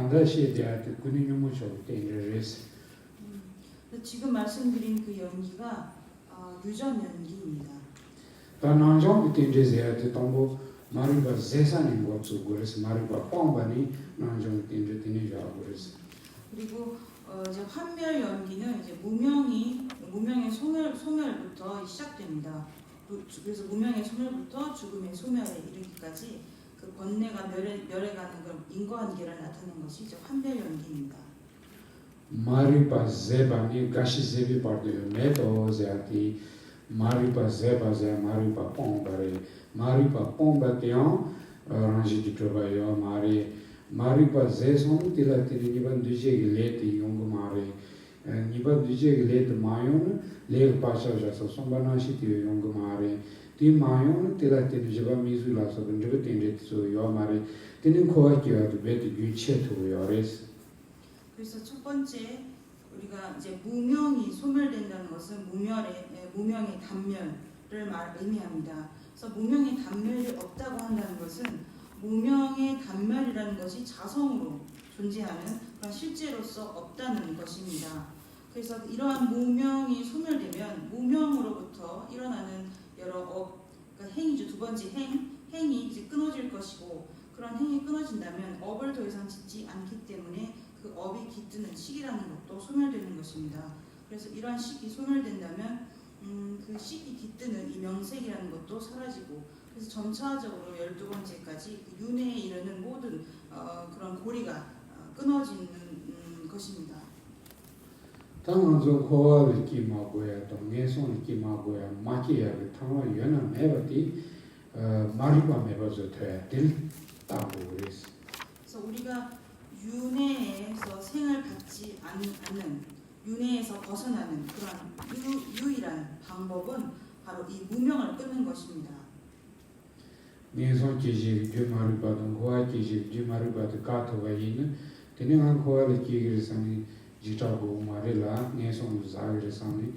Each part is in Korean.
단다시에 대한 군인 용무적 때인데스. 지금 말씀드린 그 연기가 유전 연기입니다. 단난종 때인데스에 동보 마리바 제산인 것도 그래서 마리바 뻥바니 난종 때인데 되는 줄 알고 그래서. 그리고 이제 환멸 연기는 이제 무명의 소멸부터 시작됩니다. 그래서 무명의 소멸부터 죽음의 소멸에 이르기까지 그 번뇌가 멸해가는 그런 인과관계를 나타내는 것이 이제 환멸 연기입니다. 마리바 제바니 가시 제비 파르도요 메도 제아티 마리바 제바제 마리바 뻥바레 마리바 뻥바티요 랑지 디토바요 마리바 제손 틸라티니 니반 두제기 레티 용고 마레 니반 두제기 레트 마요는 레 파샤자서 som바나시 티 용고 마레 티 마요는 틸라티니 제바 미술라서 근저베 텐제티소 요 마레 티는 코아키와도 베티 규체토요 레스. 그래서 첫 번째 우리가 이제 무명이 소멸된다는 것은 무명의 단멸을 의미합니다. 그래서 무명의 단멸이 없다고 한다는 것은 무명의 단멸이라는 것이 자성으로 존재하는 그런 실제로서 없다는 것입니다. 그래서 이러한 무명이 소멸되면 무명으로부터 일어나는 여러 그러니까 행위죠. 두 번째 행이 이제 끊어질 것이고 그런 행이 끊어진다면 업을 더 이상 짓지 않기 때문에 그 업이 깃드는 시기라는 것도 소멸되는 것입니다. 그래서 이러한 시기 소멸된다면 그 시기 깃드는 이 명색이라는 것도 사라지고 그래서 점차적으로 12번째까지 윤회에 이르는 모든 그런 고리가 끊어지는 것입니다. 당연히 코어를 끼마고야 또 내손을 끼마고야 마키야를 당화 연한 매버티 마리바 매버서 될 따고 그랬어. 그래서 우리가 윤회에서 생을 받지 않는 윤회에서 벗어나는 그런 유일한 방법은 바로 이 무명을 끊는 것입니다. 내손 기지 주마리바도 코어 기지 주마리바도 가토가 있는 되는 코어를 끼기를 상이 지자고 말이라 내손 자기를 상이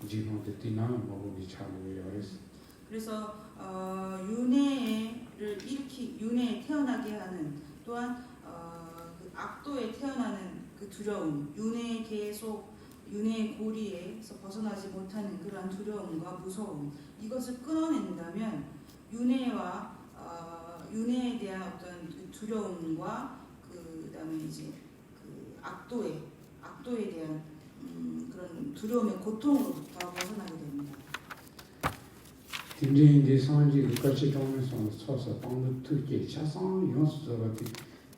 지금도 티나 먹기 차고요 그랬어. 그래서 윤회에 태어나게 하는 또한 그 악도에 태어나는 그 두려움, 윤회의 고리에서 벗어나지 못하는 그러한 두려움과 무서움 이것을 끊어낸다면 윤회에 대한 어떤 그 두려움과 그다음에 이제 그 악도에 대한 그런 두려움의 고통으로부터 벗어나게 됩니다. 딘제인데 상지 같이 통해서 서서 방도 특히 차상 용수저한테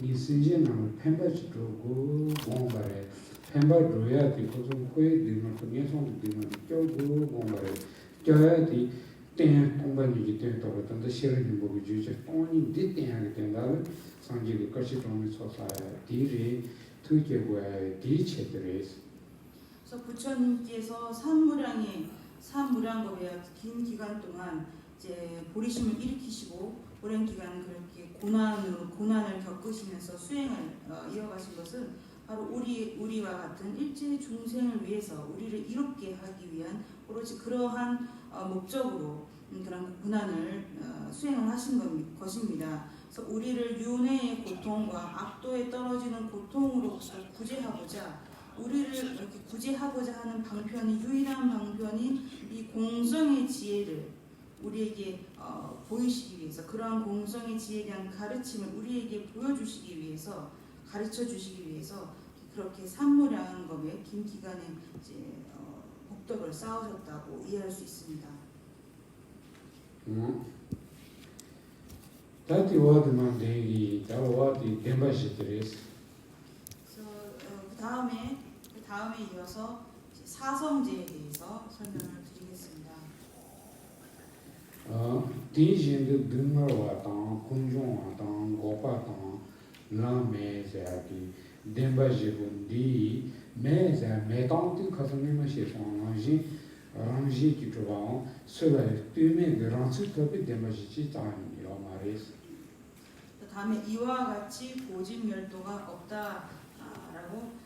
이 신진을 펜바지고 공부를 펜바줘야 돼. 그좀 거의 되는 거 내손 되는 껴고 공부를 껴야 돼. 때 공부하기 때문에 또 어떤 시련이 보고 주제 돈이 뒤때하게 된다면 상지 같이 통해서 서서 뒤리 특히 뭐야 뒤체들에서 그래서 부처님께서 삼무량겁에 긴 기간 동안 이제 보리심을 일으키시고 오랜 기간 그렇게 고난을 겪으시면서 수행을 이어가신 것은 바로 우리와 같은 일체 중생을 위해서 우리를 이롭게 하기 위한 오로지 그러한 목적으로 그런 고난을 수행을 하신 것입니다. 그래서 우리를 윤회의 고통과 악도에 떨어지는 고통으로부터 구제하고자 우리를 이렇게 구제하고자 하는 방편이 유일한 방편이 이 공성의 지혜를 우리에게 보이시기 위해서 그러한 공성의 지혜에 대한 가르침을 우리에게 보여주시기 위해서 가르쳐 주시기 위해서 그렇게 삼무량겁의 긴 기간에 이제 복덕을 쌓으셨다고 이해할 수 있습니다. 다티 와드만 대기 다 와디 덴바시들에서 그 다음에 이어서 사성제에 대해서 설명을 드리겠습니다. 디진의 등어와당, 군종와당, 고파당, 라메자기, 덴바지군디, 메자 메당티 가슴에마시 상랑지, 랑지 기초방, 설에 뛰면 랑지 급이 덴바지지 다니라 말이스. 그 다음에 이와 같이 고진멸도가 없다라고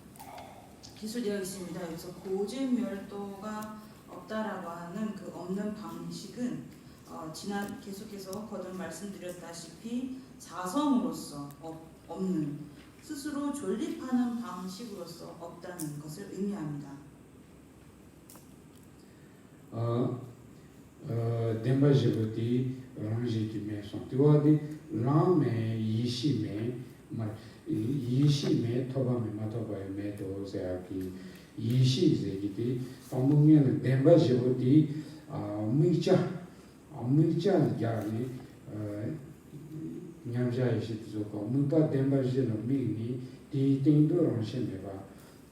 기술되어 있습니다. 그래서 고진멸도가 없다라고 하는 그 없는 방식은 계속해서 거듭 말씀드렸다시피 자성으로서 없는 스스로 존립하는 방식으로서 없다는 것을 의미합니다. 덴바지부티 랑지티메 손티와디 라메 이시메 이시메 토바메 마토바에 메도세아키 이시제기티 방문면 덴바지부티 미자 야니 냠자이 시트조고 무바 덴바지는 미니 디팅도 랑시메바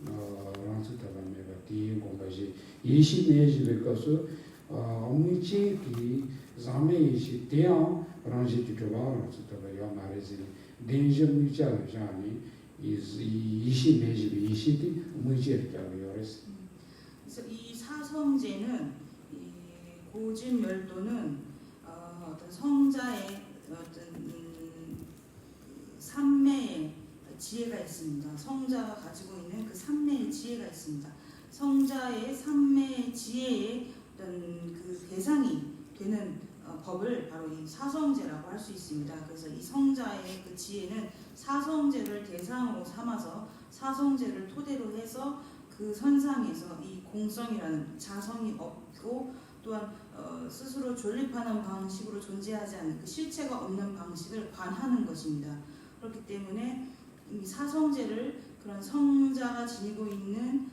랑스타바메바 디 공바지 이시메지를 것을 어미치 기 자메이시 대양 랑지티 조바랑스 타바야 마레지 덴저미자 자니 이시메지 이시티 무지르 자비오레스. 그래서 이 사성제는 이 고진멸도는 어떤 성자의 어떤 삼매의 지혜가 있습니다. 성자가 가지고 있는 그 삼매의 지혜가 있습니다. 성자의 삼매의 지혜의 어떤 그 대상이 되는 법을 바로 이 사성제라고 할 수 있습니다. 그래서 이 성자의 그 지혜는 사성제를 대상으로 삼아서 사성제를 토대로 해서 그 선상에서 이 공성이라는 자성이 없고 또한 스스로 존립하는 방식으로 존재하지 않는 그 실체가 없는 방식을 관하는 것입니다. 그렇기 때문에 이 사성제를 그런 성자가 지니고 있는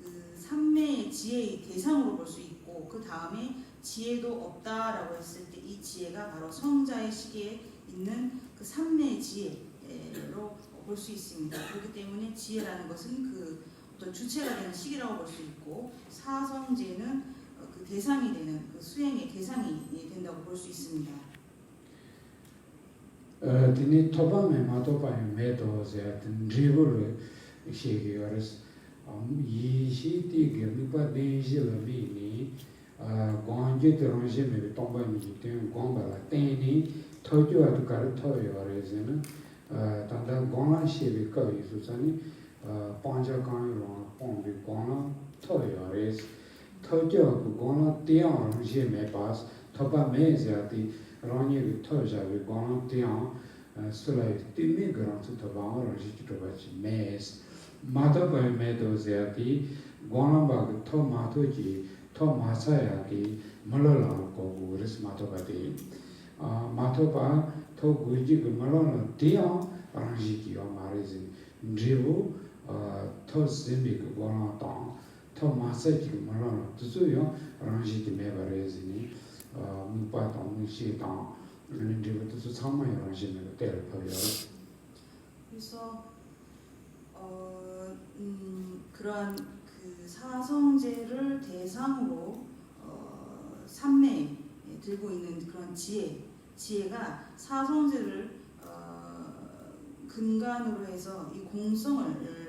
그 삼매의 지혜의 대상으로 볼 수 있고 그 다음에 지혜도 없다라고 했을 때 이 지혜가 바로 성자의 시계에 있는 그 삼매의 지혜로 볼 수 있습니다. 그렇기 때문에 지혜라는 것은 그 어떤 주체가 되는 시기라고 볼 수 있고 사성제는 그 대상이 되는 그 수행의 대상이 된다고 볼 수 있습니다. 디니 토바메 마토바에 메도세 드리블 시기어스 이시티게 미파 데지르비니 관제 드론제메 톰바니 테 관바라 테니 토교아도 카르토요레즈는 단다 관라시비 거이수사니 panjakanyo pombi gona toyores tojo ku gona tian je me pas toba me zati rani toja we gona tian sulai timi gran to toba ranji to bachi mes mata ba me do zati gona ba to mato ji to masaya ki malala ko res mato ba de mato ba to guji ku malala tian ranji ki amarezi dribu 더 세미고 원하다 더 마세지 말하는 뜻이요 랑지기 매버레지니 무바다 무시다 렌디부터 참마이 랑지는 때를 버려 그래서 그러한 그 사성제를 대상으로 삼매에 들고 있는 그런 지혜가 사성제를 근간으로 해서 이 공성을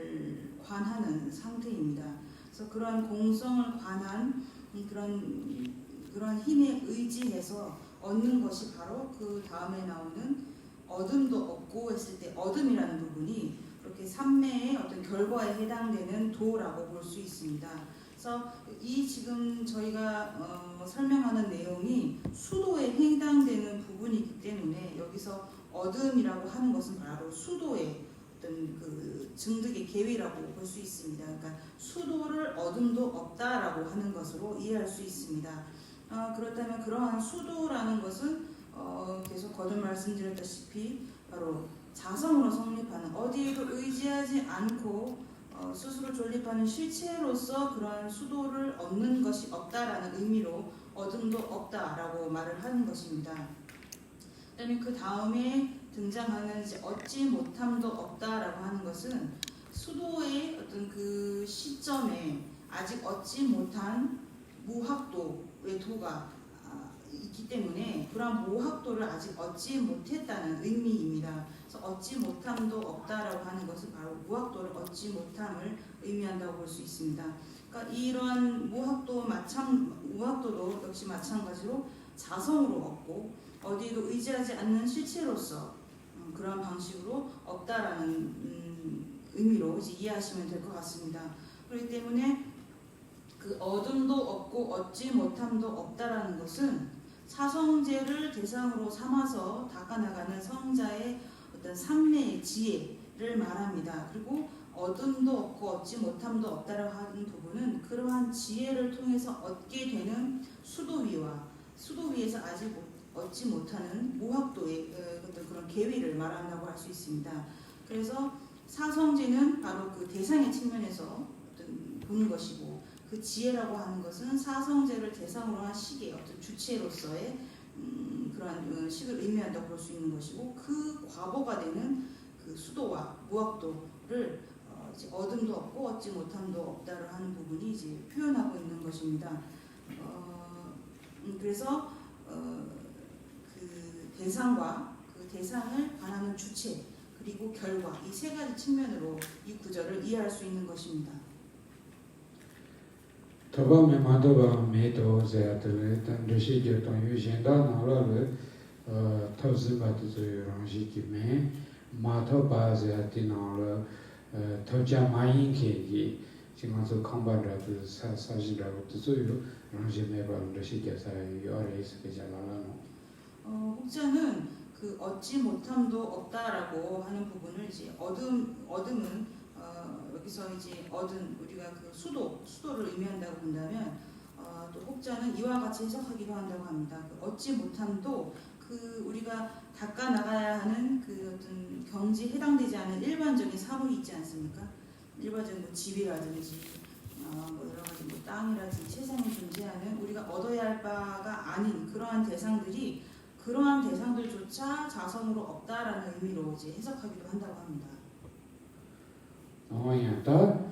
관하는 상태입니다. 그래서 그러한 공성을 관한 그런 힘에 의지해서 얻는 것이 바로 그 다음에 나오는 어둠도 없고 했을 때 어둠이라는 부분이 그렇게 삼매의 어떤 결과에 해당되는 도라고 볼 수 있습니다. 그래서 이 지금 저희가 설명하는 내용이 수도에 해당되는 부분이기 때문에 여기서 어둠이라고 하는 것은 바로 수도의 어떤 그 증득의 계위라고 볼 수 있습니다. 그러니까 수도를 어둠도 없다라고 하는 것으로 이해할 수 있습니다. 그렇다면 그러한 수도라는 것은 계속 거듭 말씀드렸다시피 바로 자성으로 성립하는 어디에도 의지하지 않고 스스로 존립하는 실체로서 그러한 수도를 얻는 것이 없다라는 의미로 어둠도 없다라고 말을 하는 것입니다. 그다음에 그 다음에 등장하는 이제 얻지 못함도 없다라고 하는 것은 수도의 어떤 그 시점에 아직 얻지 못한 무학도의 도가 있기 때문에 그러한 무학도를 아직 얻지 못했다는 의미입니다. 그래서 얻지 못함도 없다라고 하는 것은 바로 무학도를 얻지 못함을 의미한다고 볼 수 있습니다. 그러니까 이러한 무학도도 역시 마찬가지로 자성으로 얻고 어디에도 의지하지 않는 실체로서 그런 방식으로 없다라는 의미로 이제 이해하시면 될 것 같습니다. 그렇기 때문에 그 어둠도 없고 얻지 못함도 없다라는 것은 사성제를 대상으로 삼아서 닦아나가는 성자의 어떤 삼매의 지혜에 지혜를 말합니다. 그리고 얻음도 없고 얻지 못함도 없다라고 하는 부분은 그러한 지혜를 통해서 얻게 되는 수도 위에서 아직 얻지 못하는 모학도의 어떤 그런 계위를 말한다고 할 수 있습니다. 그래서 사성제는 바로 그 대상의 측면에서 어떤 보는 것이고, 그 지혜라고 하는 것은 사성제를 대상으로 한 식의 어떤 주체로서의 그러한 식을 의미한다고 볼 수 있는 것이고, 그 과보가 되는 그 수도와 무학도를 이제 얻음도 없고 얻지 못함도 없다를 하는 부분이 이제 표현하고 있는 것입니다. 그래서 그 대상과 그 대상을 반하는 주체 그리고 결과, 이 세 가지 측면으로 이 구절을 이해할 수 있는 것입니다. 더바메 마더바 메도 제아들 단르시 게ton 유신다 나라를 터즈바드즈 랑시키메 마더바 제아티나라 터자 마인케기 지금서 컴바라드 사진라고 뜻어요. 랑시메바 랑시 게사이 요레스 게자라노. 혹자는 그 얻지 못함도 없다라고 하는 부분을 이제 얻음은 여기서 이제 얻은 우리가 그 수도를 의미한다고 본다면 또 혹자는 이와 같이 해석하기도 한다고 합니다. 그 얻지 못함도 그 우리가 닦아 나가야 하는 그 어떤 경지에 해당되지 않은 일반적인 사물이 있지 않습니까? 일반적인 뭐 집이라든지 뭐 여러 가지 뭐 땅이라든지 세상에 존재하는 우리가 얻어야 할 바가 아닌 그러한 대상들이 그러한 대상들조차 자성으로 없다라는 의미로 이제 해석하기도 한다고 합니다. 어야다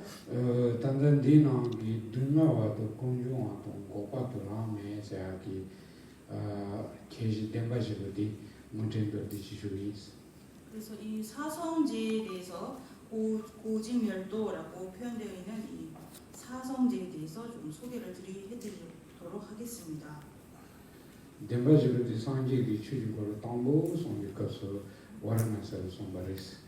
단단디나기 dunga와도 공중와도 고파도라메 자기 계시 덴바지로디 문제도 디시주이스. 그래서 이 사성제에 대해서 고진멸도라고 표현되어 있는 이 사성제에 대해서 좀 소개를 해드리도록 하겠습니다. 덴바지로디 상지기 추지고로 담보 송기가서 와라나사를 송바레스.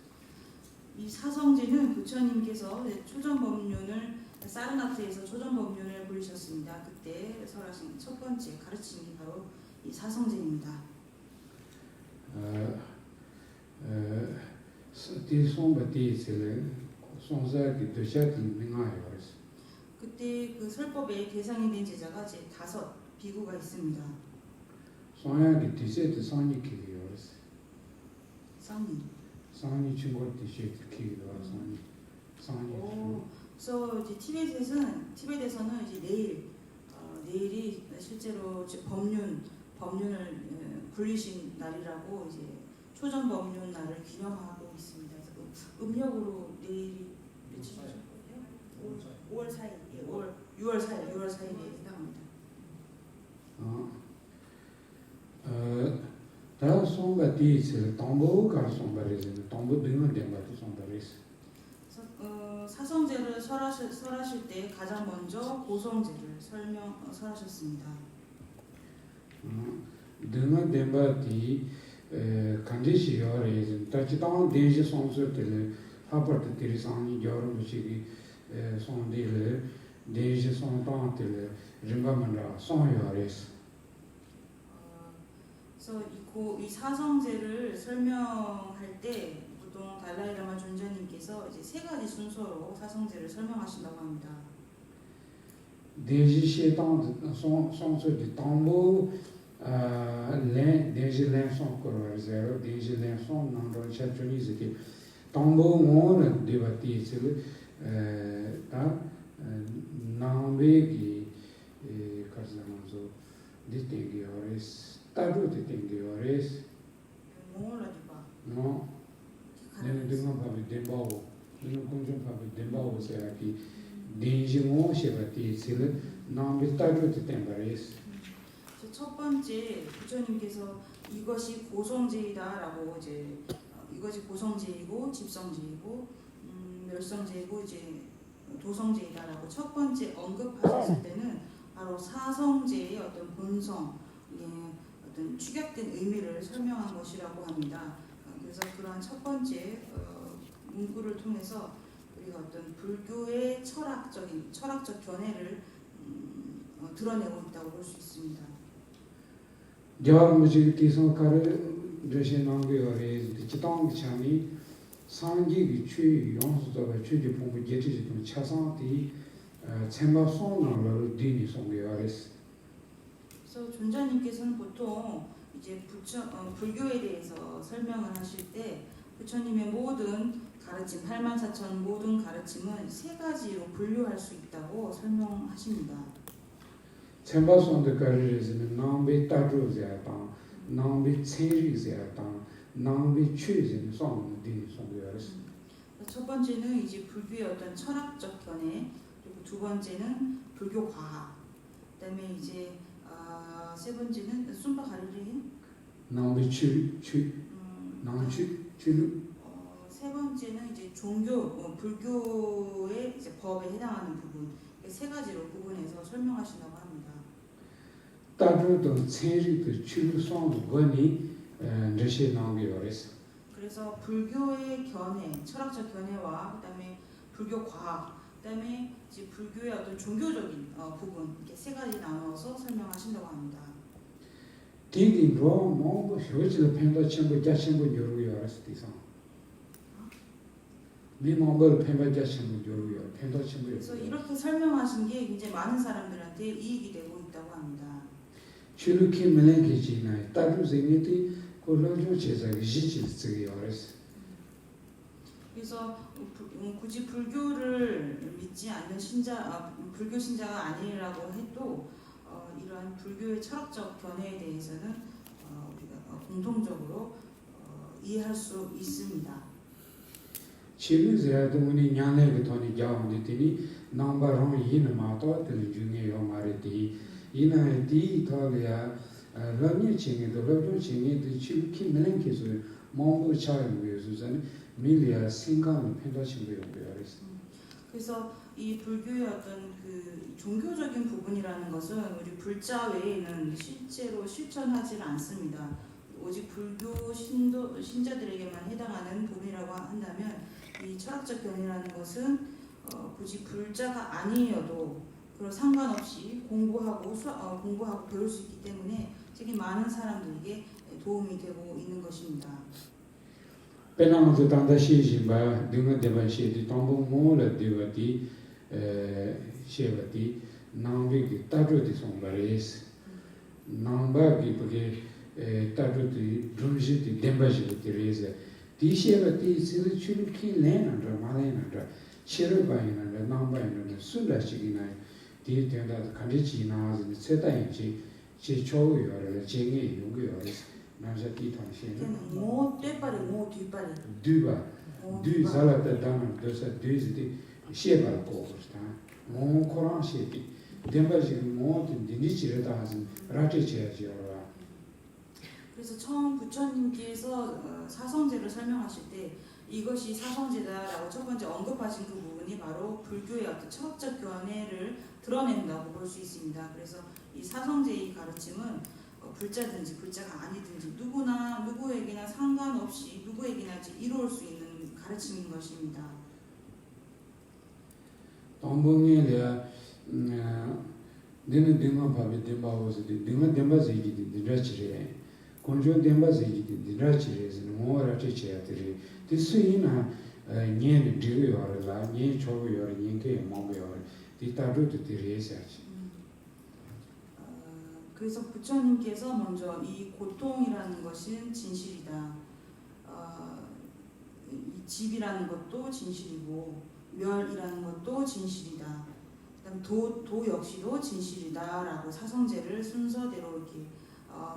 이 사성제는 부처님께서 초전법륜을 사르나트에서 초전법륜을 부르셨습니다. 그때 설하신 첫 번째 가르침이 바로 이 사성제입니다. 그때 그 설법의 대상이 된 제자가 이제 5 비구가 있습니다. 상이 친구 디시트 키가 상이. 그래서 이제 티벳에서는 이제 내일이 실제로 이제 법륜을 굴리신 날이라고 이제 초전 법륜 날을 기념하고 있습니다. 그래서 그 음력으로 내일이 며칠이죠? 5월 4일, 6월 4일에 해당합니다. 다 송바디스 담보 가송바레스 담보 등은 된바도 송바레스. 사성제를 설하실 때 가장 먼저 고성제를 설하셨습니다. 등은 된바디 간지시여레스 따지당 대지 송서들 하버트 데리상이 여러분이 송데를 대지 송당들 림바만라 송여레스. 그래서 이 사성제를 설명할 때 보통 달라이라마 존자님께서 이제 3가지 순서로 사성제를 설명하신다고 합니다. 대지 시당 송서들 담보 대지 랜송 거르제로 대지 랜송 난로 차주니즈기 담보 모는 디바티스 다 나베기 가르자만조 디테기오레스 따로 디테기오레스 몽올라디바 너 내가 등만 봐도 덴바오 너는 공중 봐도 덴바오 세야기 딘지모 셰바티스 나베 따로 디테바레스. 첫 번째 부처님께서 이것이 고성제이다라고 이제 이것이 고성제이고 집성제이고 멸성제이고 이제 도성제이다라고 첫 번째 언급하셨을 때는 바로 사성제의 어떤 본성, 어떤 축약된 의미를 설명한 것이라고 합니다. 그래서 그러한 첫 번째 문구를 통해서 우리가 어떤 불교의 철학적 견해를 드러내고 있다고 볼 수 있습니다. jar mujhe tisong kar dreshe nangyo re chitong chani 상기의 추 용수도가 추지 공부 제지 좀 차상티 쳔바 손나로 디니 송겨레스. 그래서 존자님께서는 보통 이제 불교에 대해서 설명을 하실 때 부처님의 모든 가르침, 84,000 모든 가르침은 세 가지로 분류할 수 있다고 설명하십니다. 쳔바 손의 가르침은 남비 따주자다, 남비 체리자다, 남비 추지는 송 디니 송겨레스. 첫 번째는 이제 불교의 어떤 철학적 견해, 그리고 두 번째는 불교 과학, 그다음에 이제 세 번째는 순파 가르리. 남비 세 번째는 이제 종교, 불교의 이제 법에 해당하는 부분, 세 가지로 구분해서 설명하신다고 합니다. 따주도 체리도 추송 원이 르시 나오기요레스. 그래서 불교의 견해, 철학적 견해와 그다음에 불교 과학, 그다음에 이제 불교의 어떤 종교적인 부분 이렇게 세 가지 나눠서 설명하신다고 합니다. 디디로 뭐 효지를 펜다 첨부 자신부 요르기요레스 디상. 미몽벌 펜바 자신부 요르기요 펜다 첨부. 그래서 이렇게 설명하신 게 굉장히 많은 사람들한테 이익이 되고 있다고 합니다. 추르키 멜랭게지나 따주생이티 콜로조 제자기 지지스기요레스. 그래서 굳이 불교를 믿지 않는 불교 신자가 아니라고 해도 이러한 불교의 철학적 견해에 대해서는 우리가 공통적으로 이해할 수 있습니다. 치르제야도니 냐네게 토니 자온디티니 남바론 이나마토 텔 중에요 마레티 이나디 토리아 런니 칭에도 런조 칭에도 치르키 멜랭케서 몽부 차이고요서는 밀리아 생각을 펜다친거요 그래서. 그래서 이 불교의 어떤 그 종교적인 부분이라는 것은 우리 불자 외에는 실제로 실천하지 않습니다. 오직 불교 신자들에게만 해당하는 부분이라고 한다면 이 철학적 견해라는 것은 굳이 불자가 아니어도 그런 상관없이 공부하고 배울 수 있기 때문에 되게 많은 사람들에게 도움이 되고 있는 것입니다. 페나노도 단다시지바 등은 대바시디 동봉 모라 디바디 셰바디 나비기 따르디 송바레스 나바기 그게 따르디 드루지디 뎀바지디 레제 디셰바디 시르 추르키 레나라 마레나라 치르바이나라 나바이나라 술라시기나 디텐다 간지치나즈 세타인지 제초요라 제게 요고요레스 나자티 통신 뭐 떼빠리 뭐 뒷빠리 두바 두 살았다 다는 그래서 두지디 시에발 고스타 뭐 코란 시에디 뎀바지 뭐 디니치르다 하신 라티체지요라. 그래서 처음 부처님께서 사성제를 설명하실 때 이것이 사성제다라고 첫 번째 언급하신 그 부분이 바로 불교의 어떤 철학적 견해를 드러낸다고 볼 수 있습니다. 그래서 이 사성제의 가르침은 불자든지 불자가 아니든지 누구에게나 상관없이 누구에게나 이루어올 수 있는 가르침인 것입니다. 동봉에야 너는 등만 밥에 댐바오스디 등만 댐바세기디 디라치레 건조 댐바세기디 디라치레스는 뭐라치체야들이 디스이나 녜는 디르요라 녜 초고요라 녜게 마고요라 디타르도 디레사치. 그래서 부처님께서 먼저 이 고통이라는 것은 진실이다. 이 집이라는 것도 진실이고 멸이라는 것도 진실이다. 그다음 도 역시도 진실이다라고 사성제를 순서대로 이렇게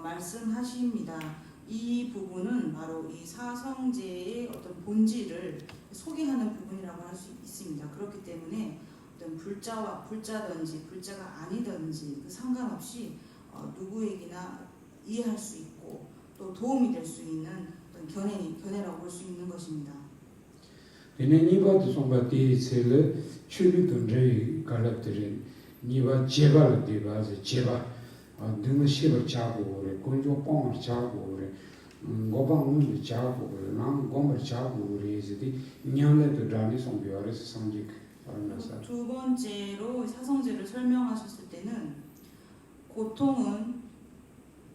말씀하십니다. 이 부분은 바로 이 사성제의 어떤 본질을 소개하는 부분이라고 할 수 있습니다. 그렇기 때문에 어떤 불자든지 불자가 아니든지 상관없이 누구에게나 이해할 수 있고 또 도움이 될 수 있는 어떤 견해라고 볼 수 있는 것입니다. 니바도 송바티 셀 추르던제 갈랍들은 니바 제발 디바즈 제바 등을 씹어 자고 그래 건조 뻥을 자고 그래 고방을 자고 그래 남 공을 자고 그래 이제디 냐레도 다니 송비어레스 상직 알면서. 두 번째로 사성제를 설명하셨을 때는 고통은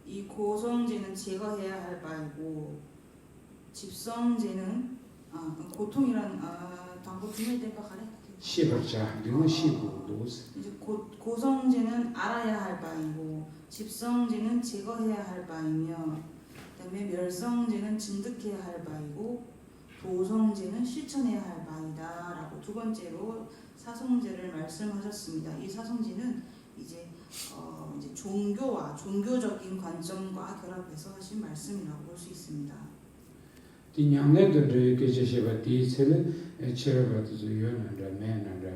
이 고성제는 제거해야 할 바이고 집성제는 고통이란 당고 주의될까 가래. 시버자 능은 시고 도스 이제 고성제는 알아야 할 바이고 집성제는 제거해야 할 바이며 그다음에 멸성제는 증득해야 할 바이고 도성제는 실천해야 할 바이다라고 두 번째로 사성제를 말씀하셨습니다. 이 사성제는 이제 종교와 종교적인 관점과 결합해서 하신 말씀이라고 볼 수 있습니다. 디냥네들 계제시바 디셀 체르바도 요는다 매는다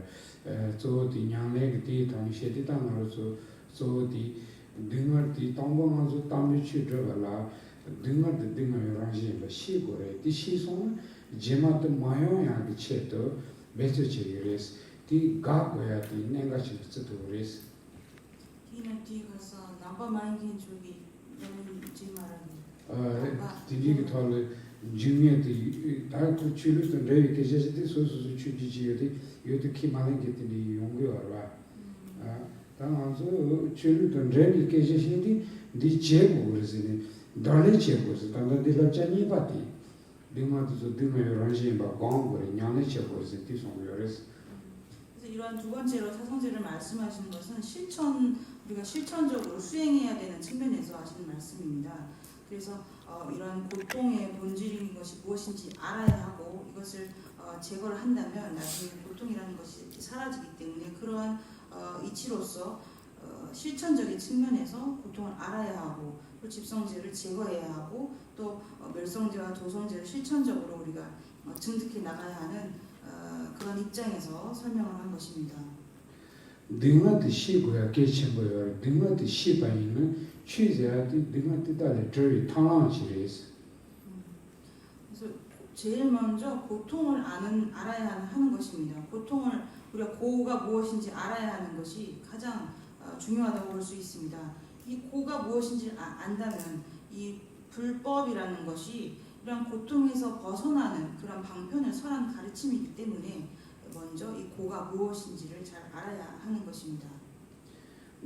저 디냥네 디 당시에 당으로서 저디 등어디 동봉하서 땀이 치더라 등어 요랑시바 시고래 디시송 제마도 마요야기 체도 메시지레스 디 가고야 디 내가 치도레스 디는 디 가서 남바 마인긴 쪽이 너무 지마라니 디디기 털 중요한데 다그 출루도 레이 계제시디 소소소 추지지요디 요도 키마랭게티 용교 알아 당한서 출루도 레이 계제시디 디 제고 그러시니 달래 제고서 단다디라 짜니 바티 등마도 등의 런시바 광고에 냐네 제고서 디송요레스 그래서 이러한 두 번째로 사성제를 말씀하시는 것은 우리가 실천적으로 수행해야 되는 측면에서 하시는 말씀입니다. 그래서 이러한 고통의 본질인 것이 무엇인지 알아야 하고 이것을 제거를 한다면 나중에 고통이라는 것이 사라지기 때문에 그러한 이치로서 실천적인 측면에서 고통을 알아야 하고 또 집성제를 제거해야 하고 또 멸성제와 도성제를 실천적으로 우리가 증득해 나가야 하는 그런 입장에서 설명을 한 것입니다. 등한테 시고야 개친거요. 등한테 시바이는 취재하듯 등한테 달래 저희 탕랑시레스. 그래서 제일 먼저 고통을 알아야 하는 것입니다. 고통을 우리가 고가 무엇인지 알아야 하는 것이 가장 중요하다고 볼 수 있습니다. 이 고가 무엇인지 안다면 이 불법이라는 것이 이런 고통에서 벗어나는 그런 방편을 설한 가르침이기 때문에 먼저 이 고가 무엇인지를 잘 알아야 하는 것입니다.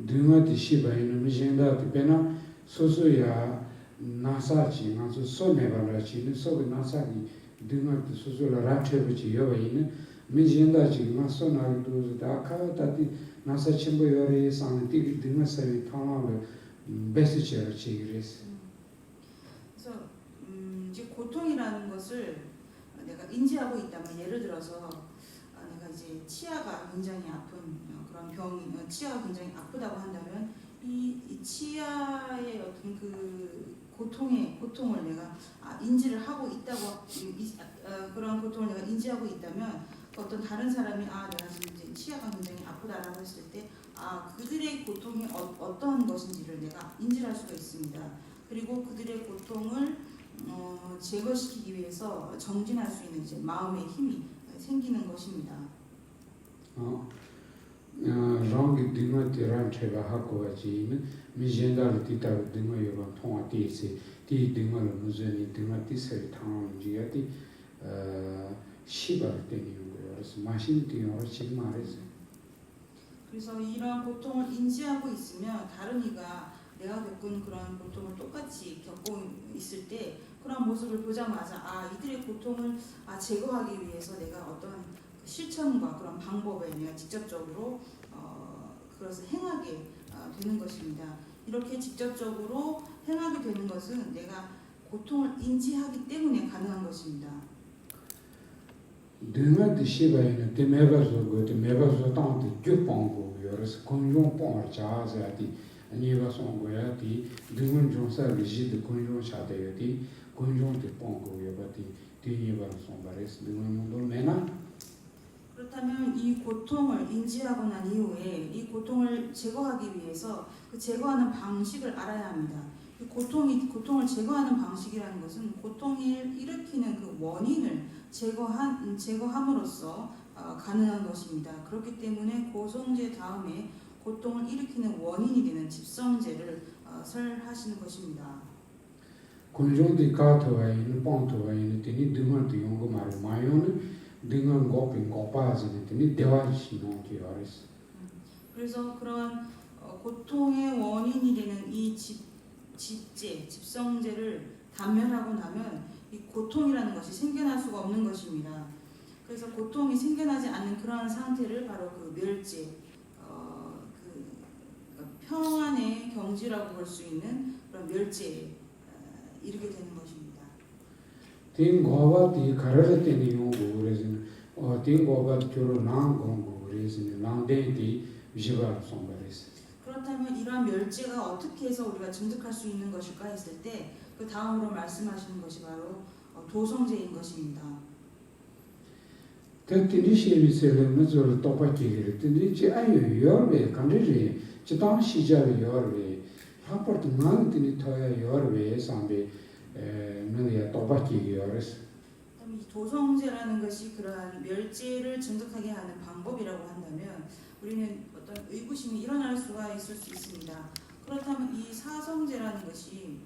등한테 시바이는 미신다 때나 소소야 나사지 나서 소메발라지는 소그 나사기 등한테 소소라 라체부지 여바이는 미신다 지금 소나도 다카다티 나사 첨부 요리 상티 등한사위 탕하고 베스처를 지그레스. 그래서 이제 고통이라는 것을 내가 인지하고 있다면 예를 들어서 내가 이제 치아가 굉장히 아픈 그런 병이 치아가 굉장히 아프다고 한다면 이 치아의 어떤 그 고통을 내가 인지를 하고 있다고 그런 고통을 내가 인지하고 있다면 어떤 다른 사람이 내가 지금 이제 치아가 굉장히 아프다라고 했을 때 그들의 고통이 어떠한 것인지를 내가 인지할 수가 있습니다. 그리고 그들의 고통을 제거시키기 위해서 정진할 수 있는 이제 마음의 힘이 생기는 것입니다. 랑기 등어 대란 제가 하고 가지는 미젠다를 뒤따로 등어 요런 통화 뒤에서 뒤 등어를 무전히 등어 뒤서리 당하는 지야디 시발 때리는 거예요. 그래서 마신 뒤어 지금 말했어요. 그래서 이런 고통을 인지하고 있으면 다른 이가 내가 겪은 그런 고통을 똑같이 겪고 있을 때 그런 모습을 보자마자 이들의 고통을 제거하기 위해서 내가 어떤 실천과 그런 방법에 내가 직접적으로 그것을 행하게 되는 것입니다. 이렇게 직접적으로 행하게 되는 것은 내가 고통을 인지하기 때문에 가능한 것입니다. 등한테 시바이는 대매바서 땅한테 쥐빵고 여러서 공룡빵을 자아서야디 아니바선 거야디 등은 종사를 지도 공룡 샤대야디 공룡한테 빵고 여바디 뒤니바선 바레스 등은 용도 매나 그렇다면 이 고통을 인지하고 난 이후에 이 고통을 제거하기 위해서 그 제거하는 방식을 알아야 합니다. 이 고통을 제거하는 방식이라는 것은 고통을 일으키는 그 원인을 제거함으로써 가능한 것입니다. 그렇기 때문에 고성제 다음에 고통을 일으키는 원인이 되는 집성제를 설하시는 것입니다. 공룡이 가토와 있는 빵토와 있는 데니 등한테 용거 말을 마요는 등은 고핀 고파지는 데니 대화시는 기어레스. 그래서 그런 고통의 원인이 되는 이 집성제를 단멸하고 나면 이 고통이라는 것이 생겨날 수가 없는 것입니다. 그래서 고통이 생겨나지 않는 그러한 상태를 바로 그 멸제, 평안의 경지라고 볼 수 있는 그런 멸제에 이르게 되는 것입니다. 띵 고바 디 가르르 때니 용고 그래서는 띵 고바 교로 난 공고 그래서는 난데디 위시바 송바레스. 그렇다면 이러한 멸제가 어떻게 해서 우리가 증득할 수 있는 것일까 했을 때 그 다음으로 말씀하시는 것이 바로 도성제인 것입니다. 특히 시리즈를 먼저 똑바퀴를 듣는지 아유 여러분 간절히 지당 시작을 여러분 하버트 만드니 토야 여러분 상배 너야 똑바퀴 여러스. 이 도성제라는 것이 그러한 멸제를 증득하게 하는 방법이라고 한다면 우리는 어떤 의구심이 일어날 수가 있을 수 있습니다. 그렇다면 이 사성제라는 것이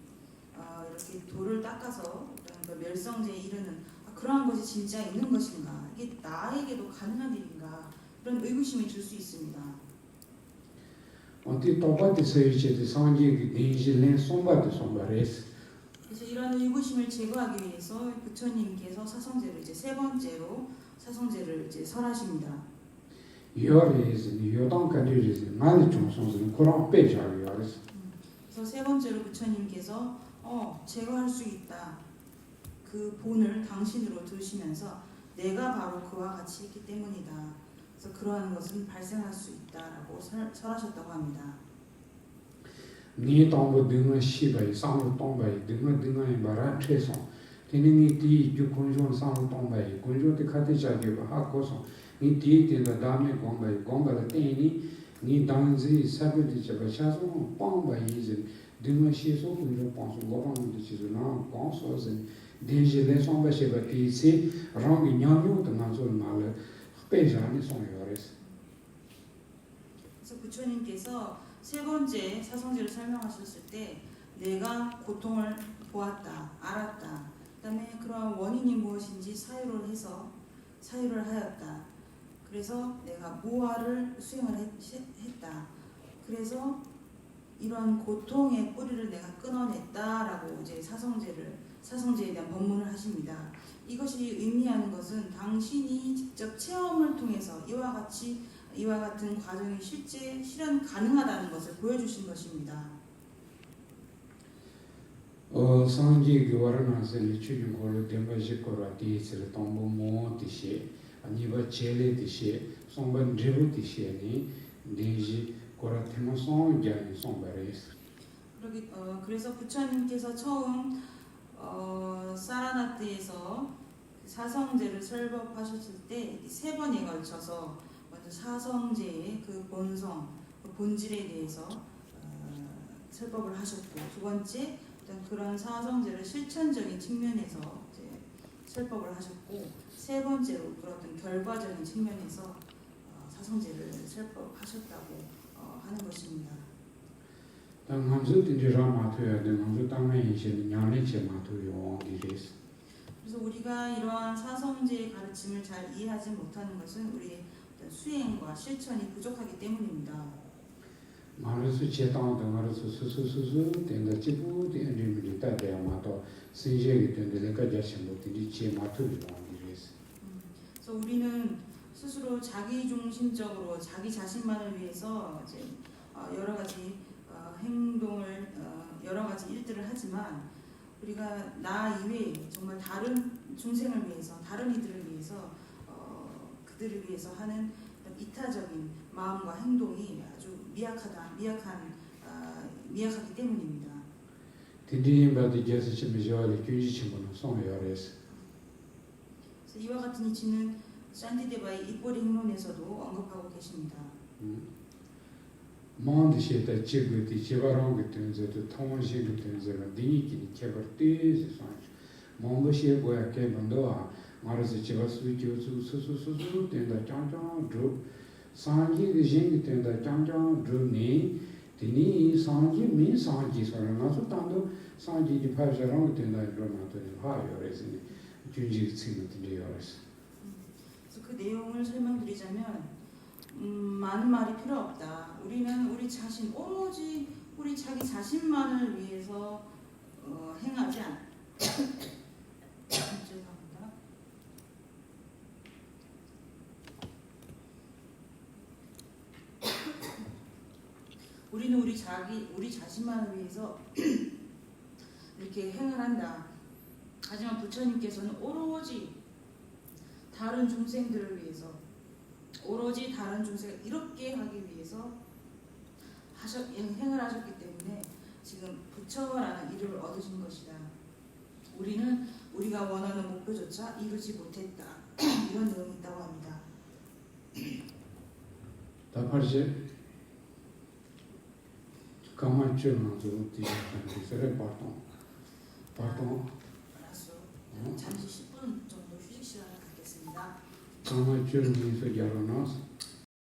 이렇게 돌을 닦아서 어떤 그 멸성제에 이르는 그러한 것이 진짜 있는 것인가? 이게 나에게도 가능한 일인가? 그런 의구심이 들 수 있습니다. 어디 똑바퀴 서유체도 상기의 대신에 손바레스. 그래서 이런 의구심을 제거하기 위해서 부처님께서 사성제를 이제 세 번째로 사성제를 이제 설하십니다. 여레스 요당 간디르스 많이 총선은 그런 빼자요 여레스. 그래서 세 번째로 부처님께서 제거할 수 있다. 그 본을 당신으로 두시면서 내가 바로 그와 같이 있기 때문이다. 그래서 그러한 것은 발생할 수 있다라고 설하셨다고 합니다. 니 동부 등은 시바이 상부 동바이 등은 바라 최소 되는 이 주권종 상부 동바이 권종의 카테자기가 하고서 니 뒤에다 다음에 공바를 때니 니 당지 사비디 잡아서 pomba이 이제 등은 시소 권종 방송 고방도 지도나 공소는 대지에 송바시바 피시 랑이 냐뇨 등한소 말 빼자니 송요레스. 그래서 부처님께서 세 번째 사성제를 설명하셨을 때 내가 고통을 보았다, 알았다. 그다음에 그러한 원인이 무엇인지 사유를 하였다. 그래서 내가 무아를 수행을 했다. 그래서 이러한 고통의 뿌리를 내가 끊어냈다라고 이제 사성제에 대한 법문을 하십니다. 이것이 의미하는 것은 당신이 직접 체험을 통해서 이와 같은 과정이 실제 실현 가능하다는 것을 보여주신 것입니다. 상기 와라나세 추진 고려 덴바지 코라티스를 동부 모티시 아니바 첼레티시 송반 드부티시니 데지 코라테마송 자니 송바레스. 그래서 부처님께서 처음 사라나트에서 사성제를 설법하셨을 때 세 번에 걸쳐서 먼저 사성제의 그 본성, 그 본질에 대해서 설법을 하셨고, 두 번째 그런 사성제를 실천적인 측면에서 이제 설법을 하셨고, 세 번째로 그런 결과적인 측면에서 사성제를 설법하셨다고 하는 것입니다. 당한주 딘지라 마토야 당한주 땅에 이제 냐네체 마토요 디레스. 그래서 우리가 이러한 사성제의 가르침을 잘 이해하지 못하는 것은 우리의 수행과 실천이 부족하기 때문입니다. 말로서 제당도 말로서 수수수수 된다 지부 된리미리 따대야 마토 신제기 된데가 자신도 디지 마토요 디레스. 그래서 우리는 스스로 자기 중심적으로 자기 자신만을 위해서 이제 여러 가지 행동을 여러 가지 일들을 하지만 우리가 나 이외에 정말 다른 중생을 위해서 다른 이들을 위해서 그들을 위해서 하는 이타적인 마음과 행동이 아주 미약하기 때문입니다. 딘디임바디 제스치미조리 규지치모는 송요레스. 이와 같은 이치는 샨티데바의 입보리 행론에서도 언급하고 계십니다. 마운드시에다 지구디 지바랑게 된저도 통원시게 된저가 디니키니 케버티스 산치 마운드시에 고야 케반도아 말아서 지바스 수수수수 된다 짱짱 드 산지게 징게 된다 짱짱 드니 디니 산지 민 산지 소라나서 단도 산지지 파자랑 된다 그러나도 하요레스니 준지 칭는데 요레스. 그래서 그 내용을 설명드리자면 많은 말이 필요 없다. 우리는 우리 자신, 오로지 우리 자기 자신만을 위해서 행하지 우리는 우리 자신만을 위해서 이렇게 행을 한다. 하지만 부처님께서는 오로지 다른 중생들을 위해서, 오로지 다른 중생을 이롭게 하기 위해서 행을 하셨기 때문에 지금 부처라는 이름을 얻으신 것이다. 우리는 우리가 원하는 목표조차 이루지 못했다. 이런 내용이 있다고 합니다. 다팔제 가만히는 저것들이 있어요. 파동. 알았어. 잠시 10분 정도 휴식 시간을 갖겠습니다. 가만히는 있어 yarana